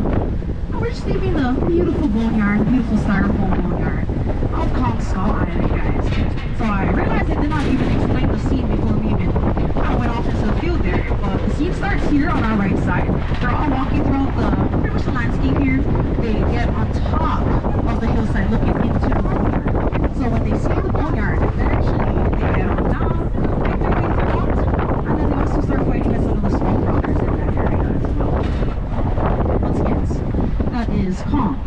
And we're just leaving the beautiful boneyard, beautiful styrofoam boneyard of Skull Island, guys. So I realized I did not even explain the scene before we even went off into the field there. But the scene starts here on our right side. They're all walking throughout the pretty much the landscape here. They get on top of the hillside looking into the boneyard. So when they see the boneyard, eventually they get on down, make their way throughout, and then they also start fighting with some of the small rockers in that area as well. Once again, that is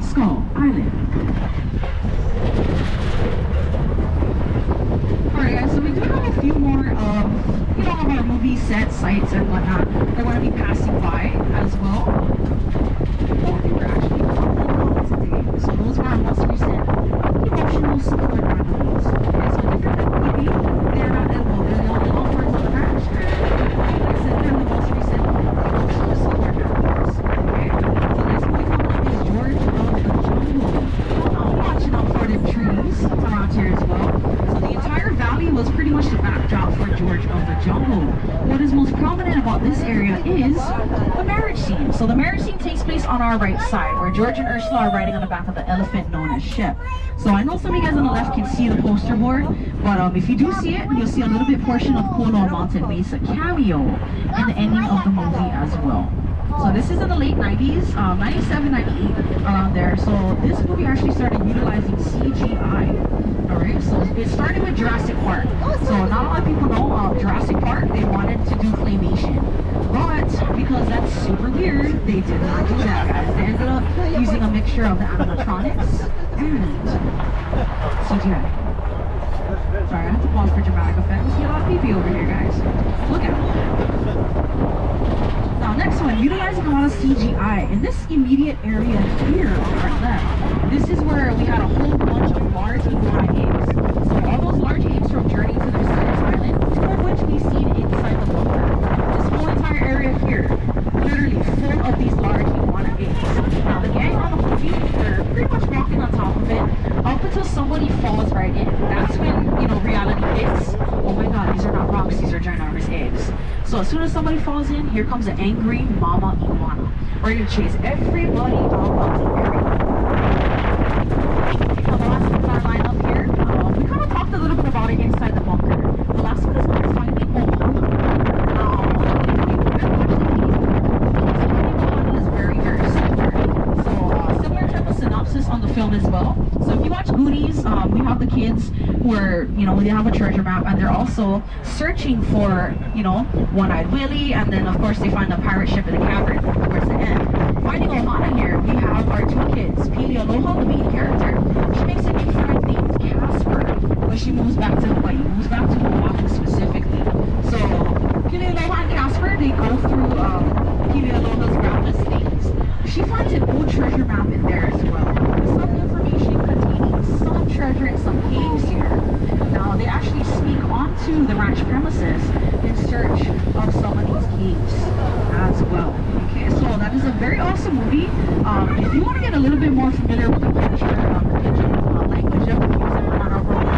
Skull Island. Alright guys, so we do have a few more of, of our movie set sites and whatnot that we're going to be passing by as well. Oh, they were actually today. So those were our most recent emotional support animals. Okay, so different than maybe they're not edible, they're the only offers on the ranch. Like I said, they're the most recent emotional support animals. Okay, so this movie coming up is George of the Jungle. Watching out for the trees around here as well. So the entire valley was pretty much the backdrop for George of the Jungle. What is most prominent about this area is the marriage scene. So the marriage scene takes place on our right side, where George and Ursula are riding on the back of the elephant known as Shep. So I know some of you guys on the left can see the poster board, but if you do see it, you'll see a little bit portion of Kualoa Mountain Mesa cameo in the ending of the movie as well. So this is in the late 90s, 97, 98, around there. So this movie actually started utilizing CGI. Alright, so it started with Jurassic Park. So not a lot of people know Jurassic Park, they wanted to do claymation. But because that's super weird, they did not do that, guys. They ended up using a mixture of the animatronics and CGI. Sorry, I had to pause for dramatic effect. We see a lot of pee-pee over here, guys. Look out. Now, next one, utilizing a lot of CGI. In this immediate area here on our left, this is where we had a whole bunch of large iguana apes. So all those large apes from Journey to the Center's Island, two of which we've seen inside the bunker. This whole entire area here, literally full of these large iguana apes. Now, the gang on the movie, they're pretty much walking on top of it up until somebody falls right in. That's when, reality hits. Oh my god, these are not rocks, these are ginormous eggs. So as soon as somebody falls in, here comes an angry mama iguana. We're going to chase everybody out of the area. Now the last one in our lineup here, we kind of talked a little bit about it inside the bunker. The last one is called Finding Ohana. Ohana is very, very similar. So similar type of synopsis on the film as well. So if you watch Goonies, we have the kids who are, they have a treasure map and they're also searching for, One-Eyed Willie, and then of course they find the pirate ship in the cavern towards the end. Finding Ohana here, we have our two kids. Kualoa, the main character, she makes a new friend named Casper when she moves back to Hawaii, moves back to Oahu specifically. So Kualoa and Casper, they go through Kualoa's groundless things. She finds an old treasure map in there as well, with some information containing some treasure and some caves here. Now they actually sneak onto the ranch premises in search of some of these caves as well. Okay, so that is a very awesome movie. If you want to get a little bit more familiar with the culture, the language of the music on our world,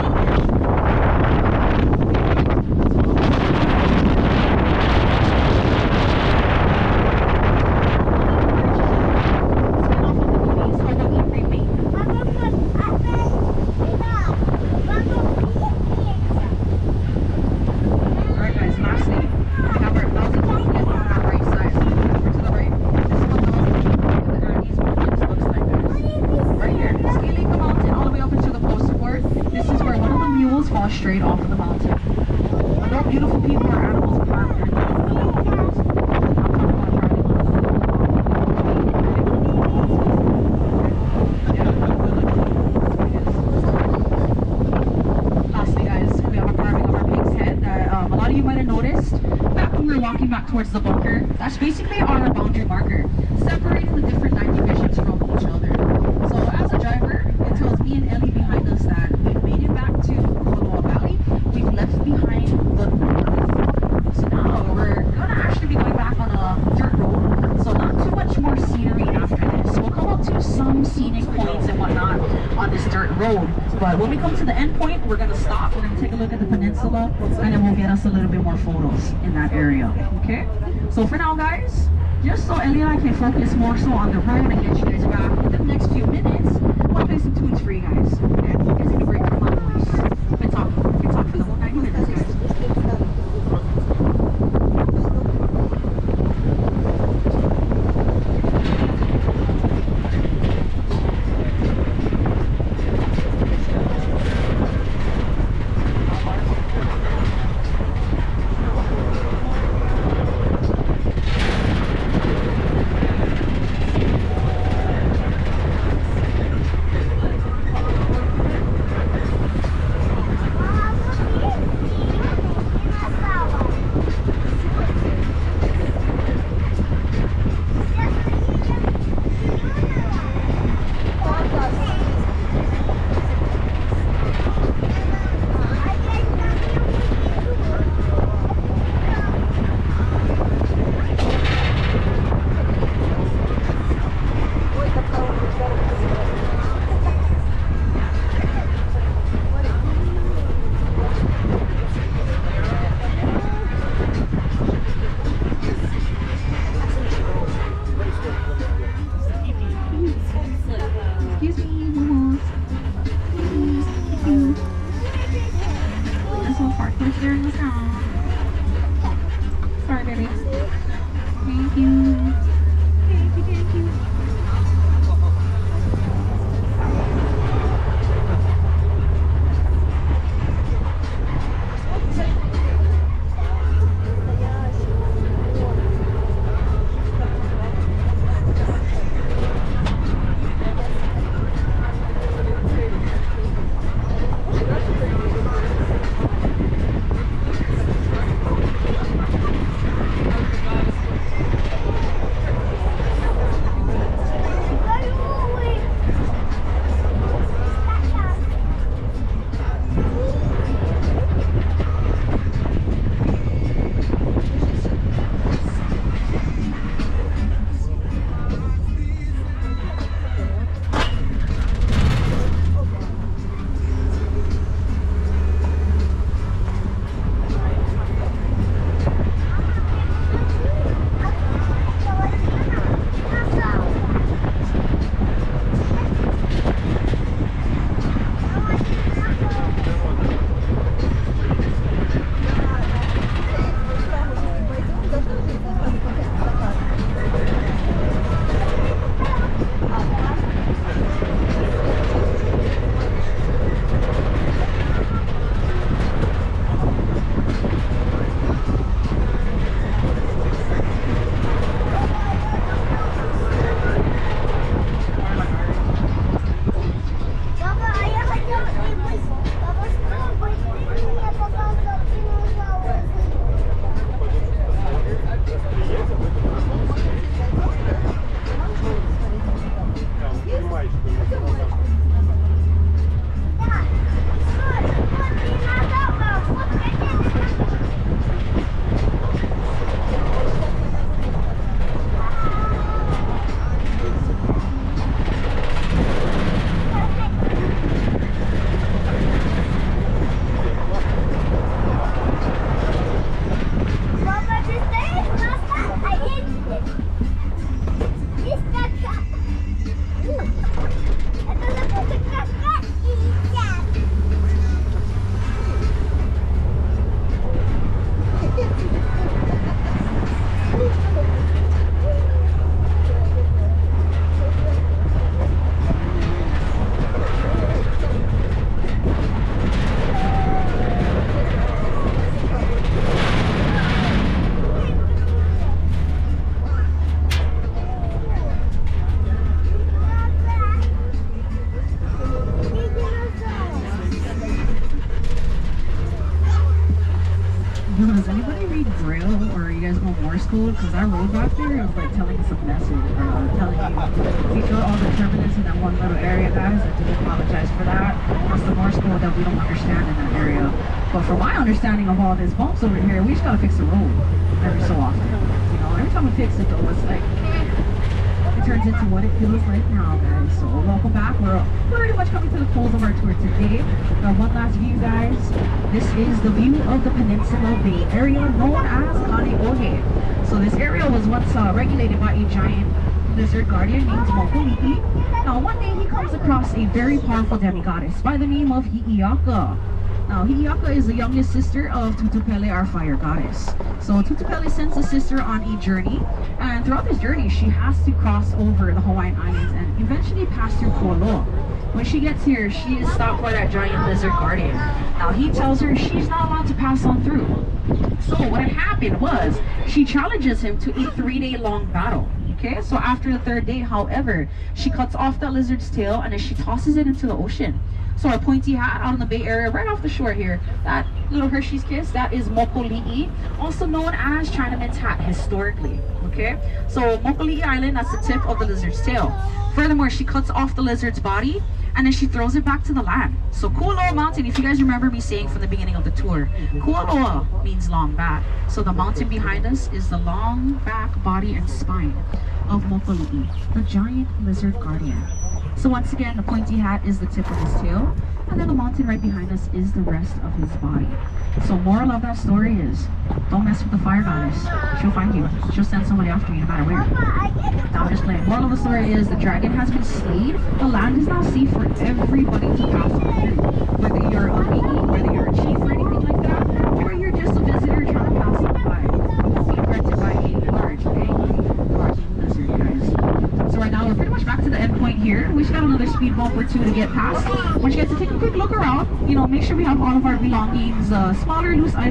straight off of the mountain. Although beautiful people are animals apart, they're not Lastly, guys, we have a carving of our pig's head that a lot of you might have noticed back when we were walking back towards the bunker. That's basically our boundary marker, separating the different night divisions from each other. So as a driver, it tells me and Ellie behind us that we've made it back to Kualoa Valley. We've left behind the north. So now we're gonna actually be going back on a dirt road. So not too much more scenery after this. We'll come up to some some scenic points and whatnot on this dirt road. But when we come to the end point, we're gonna stop. We're gonna take a look at the peninsula, and then we'll get us a little bit more photos in that area. Okay. So for now, guys, just so Ellie and I can focus more so on the road and get you guys back in the next few minutes, we'll play some tunes for you guys. Okay? You guys need to break from my voice. Been talking for the whole 90 minutes, guys. Does anybody read Braille or you guys know Morse code? Because our road back there is like telling us a message, or telling you, we feel all the turbulence in that one little area, guys. I do apologize for that. That's the Morse code that we don't understand in that area. But from my understanding of all these bumps over here, we just gotta fix the road every so often. You know, every time we fix it though, it's like, it turns into what it feels like now, guys. So welcome back. We're pretty much coming to the close of our tour today. Now, one last view, guys. This is the view of the Peninsula Bay area known as Kualoa. So this area was once regulated by a giant lizard guardian named Mokoliki. Now, one day he comes across a very powerful demigoddess by the name of Hi'iaka. Now, Hi'iaka is the youngest sister of Tutupele, our fire goddess. So Tutupele sends the sister on a journey, and throughout this journey, she has to cross over the Hawaiian Islands and eventually pass through Kualoa. When she gets here, she is stopped by that giant lizard guardian. Now, he tells her she's not allowed to pass on through. So what had happened was, she challenges him to a 3-day-long battle. Okay, so after the 3rd day, however, she cuts off that lizard's tail and then she tosses it into the ocean. So our pointy hat out in the Bay Area, right off the shore here, that little Hershey's Kiss, that is Mokolii, also known as Chinaman's hat historically. Okay, so Mokolii Island, that's the tip of the lizard's tail. Furthermore, she cuts off the lizard's body and then she throws it back to the land. So Kualoa Mountain, if you guys remember me saying from the beginning of the tour, Kualoa means long back. So the mountain behind us is the long back, body, and spine of Mokolii, the giant lizard guardian. So once again, the pointy hat is the tip of his tail, and then the mountain right behind us is the rest of his body. So moral of that story is, don't mess with the fire goddess. She'll find you. She'll send somebody after you no matter where. Now I'm just playing. Moral of the story is, the dragon has been slayed. The land is now safe for everybody to pass through. Whether you're a lady, whether you're a chief or anything like that, or you're just a visitor trying to pass on by. Being threatened by a large, angry, barking lizard, guys. So right now we're pretty much back to the end point here. We just got another speed bump or 2 to get past. I want you guys to take a quick look around. You know, make sure we have all of our belongings, smaller loose items.